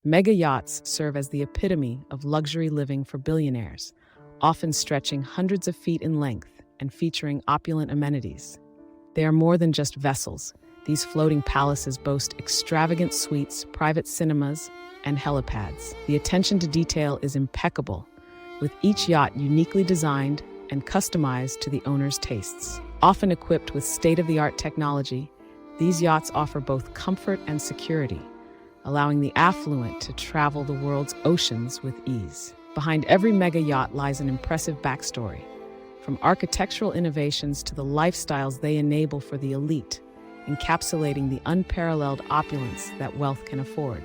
Mega yachts serve as the epitome of luxury living for billionaires, often stretching hundreds of feet in length and featuring opulent amenities. They are more than just vessels. These floating palaces boast extravagant suites, private cinemas, and helipads. The attention to detail is impeccable, with each yacht uniquely designed and customized to the owner's tastes. Often equipped with state-of-the-art technology, these yachts offer both comfort and security, allowing the affluent to travel the world's oceans with ease. Behind every mega yacht lies an impressive backstory, from architectural innovations to the lifestyles they enable for the elite, encapsulating the unparalleled opulence that wealth can afford.